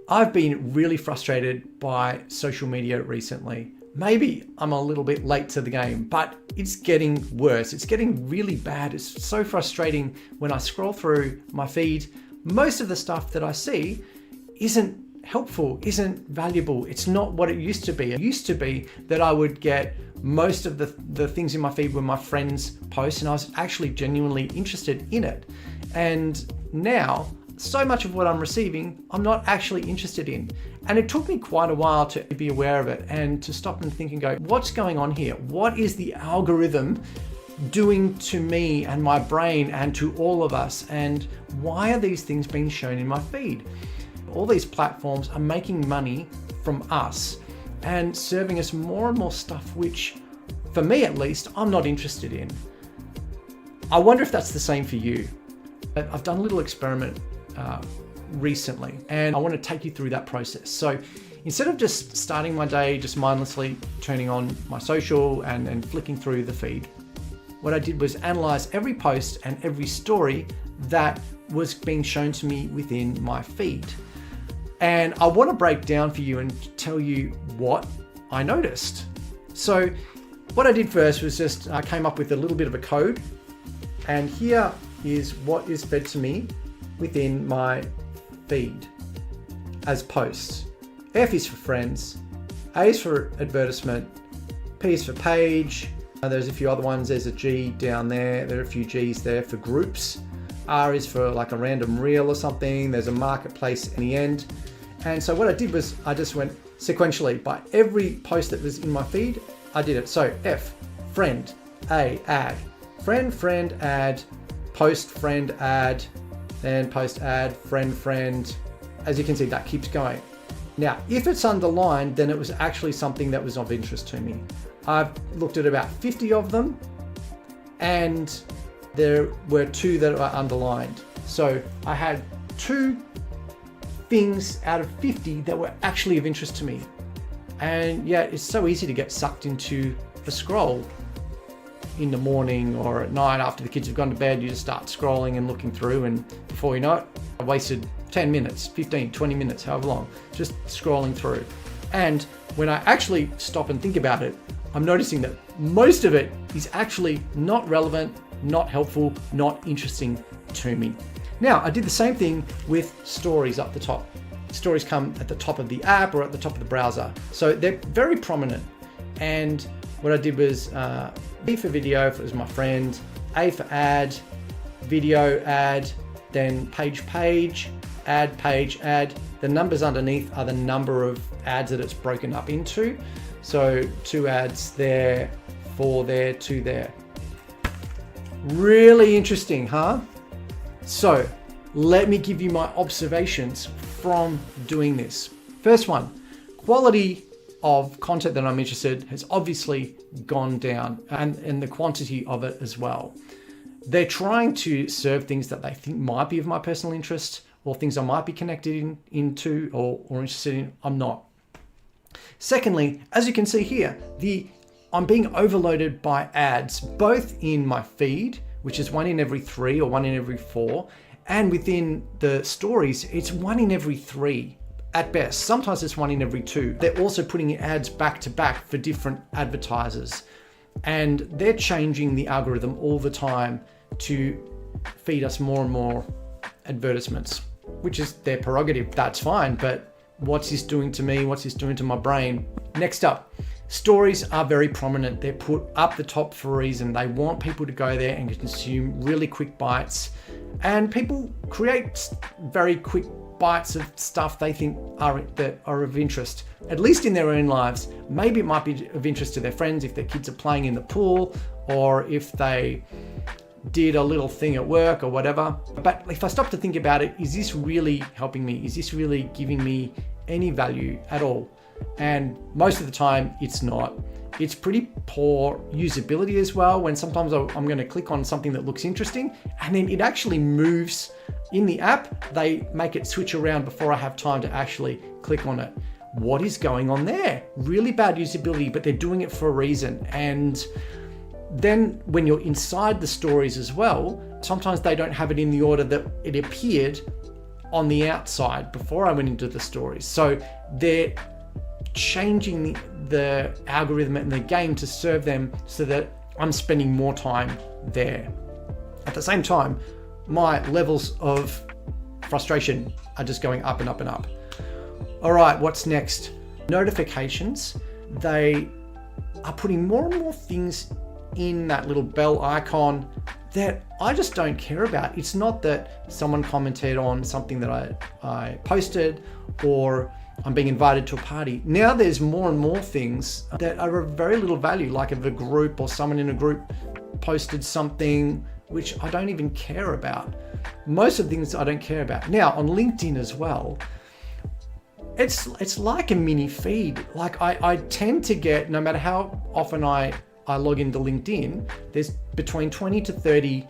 I've been really frustrated by social media recently. Maybe I'm a little bit late to the game, but it's getting worse. It's getting really bad. It's so frustrating when I scroll through my feed. Most of the stuff that I see isn't helpful, isn't valuable. It's not what it used to be. It used to be that I would get most of the things in my feed were my friends' posts, and I was actually genuinely interested in it. And now, so much of what I'm receiving, I'm not actually interested in. And it took me quite a while to be aware of it and to stop and think and go, what's going on here? What is the algorithm doing to me and my brain and to all of us? And why are these things being shown in my feed? All these platforms are making money from us and serving us more and more stuff, which, for me at least, I'm not interested in. I wonder if that's the same for you. I've done a little experiment recently, and I want to take you through that process. So instead of just starting my day, just mindlessly turning on my social and flicking through the feed, what I did was analyze every post and every story that was being shown to me within my feed. And I want to break down for you and tell you what I noticed. So what I did first was just I came up with a little bit of a code, and here is what is fed to me within my feed as posts. F is for friends, A is for advertisement, P is for page, there's a few other ones, there's a G down there, there are a few G's there for groups, R is for like a random reel or something, there's a marketplace in the end. And so what I did was I just went sequentially by every post that was in my feed, I did it. So F, friend, A, ad, friend, ad, post, friend, ad, then post, ad, friend. As you can see, that keeps going. Now, if it's underlined, then it was actually something that was of interest to me. I've looked at about 50 of them, and there were 2 that were underlined. So I had 2 things out of 50 that were actually of interest to me. And yeah, it's so easy to get sucked into a scroll in the morning or at night after the kids have gone to bed. You just start scrolling and looking through, and before you know it, I wasted 10 minutes, 15, 20 minutes, however long, just scrolling through. And when I actually stop and think about it, I'm noticing that most of it is actually not relevant, not helpful, not interesting to me. Now, I did the same thing with stories up the top. Stories come at the top of the app or at the top of the browser. So they're very prominent. And what I did was B for video, if it was my friend, A for ad, video ad, then page, ad, page, ad. The numbers underneath are the number of ads that it's broken up into. So 2 ads there, 4 there, 2 there. Really interesting, huh? So let me give you my observations from doing this. First one, quality of content that I'm interested in has obviously gone down, and the quantity of it as well. They're trying to serve things that they think might be of my personal interest, or things I might be connected into or interested in. I'm not. Secondly, as you can see here, I'm being overloaded by ads, both in my feed, which is 1 in every 3 or 1 in every 4, and within the stories, it's 1 in every 3 at best. Sometimes it's 1 in every 2. They're also putting ads back to back for different advertisers, and they're changing the algorithm all the time to feed us more and more advertisements, which is their prerogative. That's fine, but what's this doing to me? What's this doing to my brain? Next up, stories are very prominent. They're put up the top for a reason. They want people to go there and consume really quick bites, and people create very quick bites of stuff they think that are of interest, at least in their own lives. Maybe it might be of interest to their friends if their kids are playing in the pool, or if they did a little thing at work or whatever. But if I stop to think about it, is this really helping me? Is this really giving me any value at all? And most of the time it's not. It's pretty poor usability as well, when sometimes I'm going to click on something that looks interesting and then it actually moves in the app. They make it switch around before I have time to actually click on it. What is going on there? Really bad usability, but they're doing it for a reason. And then when you're inside the stories as well, sometimes they don't have it in the order that it appeared on the outside before I went into the stories. So they're changing the algorithm and the game to serve them so that I'm spending more time there. At the same time, my levels of frustration are just going up and up and up. All right, what's next? Notifications. They are putting more and more things in that little bell icon that I just don't care about. It's not that someone commented on something that I posted, or I'm being invited to a party. Now there's more and more things that are of very little value, like if a group or someone in a group posted something which I don't even care about. Most of the things I don't care about. Now on LinkedIn as well, it's like a mini feed. Like I tend to get, no matter how often I log into LinkedIn, there's between 20 to 30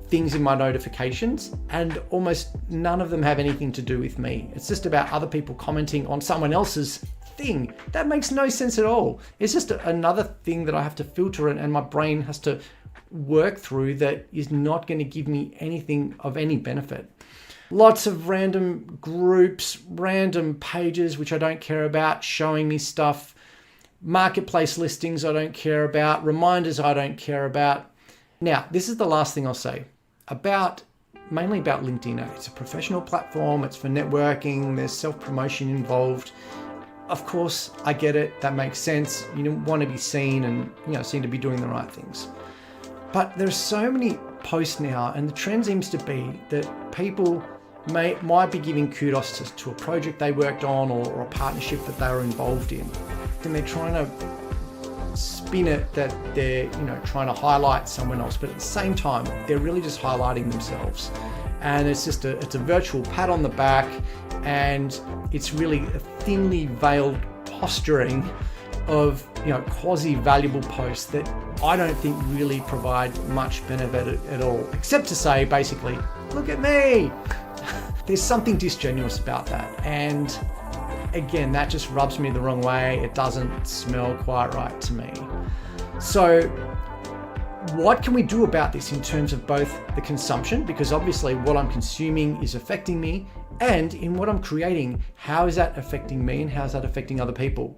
things in my notifications, and almost none of them have anything to do with me. It's just about other people commenting on someone else's thing. That makes no sense at all. It's just another thing that I have to filter, and my brain has to work through, that is not going to give me anything of any benefit. Lots of random groups, random pages which I don't care about, showing me stuff. Marketplace listings I don't care about. Reminders I don't care about. Now, this is the last thing I'll say mainly about LinkedIn. It's a professional platform. It's for networking. There's self-promotion involved. Of course, I get it. That makes sense. You want to be seen and seem to be doing the right things. But there's so many posts now, and the trend seems to be that people might be giving kudos to a project they worked on or a partnership that they were involved in. And they're trying to spin it that they're trying to highlight someone else, but at the same time they're really just highlighting themselves. And it's a virtual pat on the back, and it's really a thinly veiled posturing of quasi valuable posts that I don't think really provide much benefit at all, except to say basically, look at me. There's something disingenuous about that, and again, that just rubs me the wrong way. It doesn't smell quite right to me. So what can we do about this in terms of both the consumption, because obviously what I'm consuming is affecting me, and in what I'm creating, how is that affecting me and how is that affecting other people?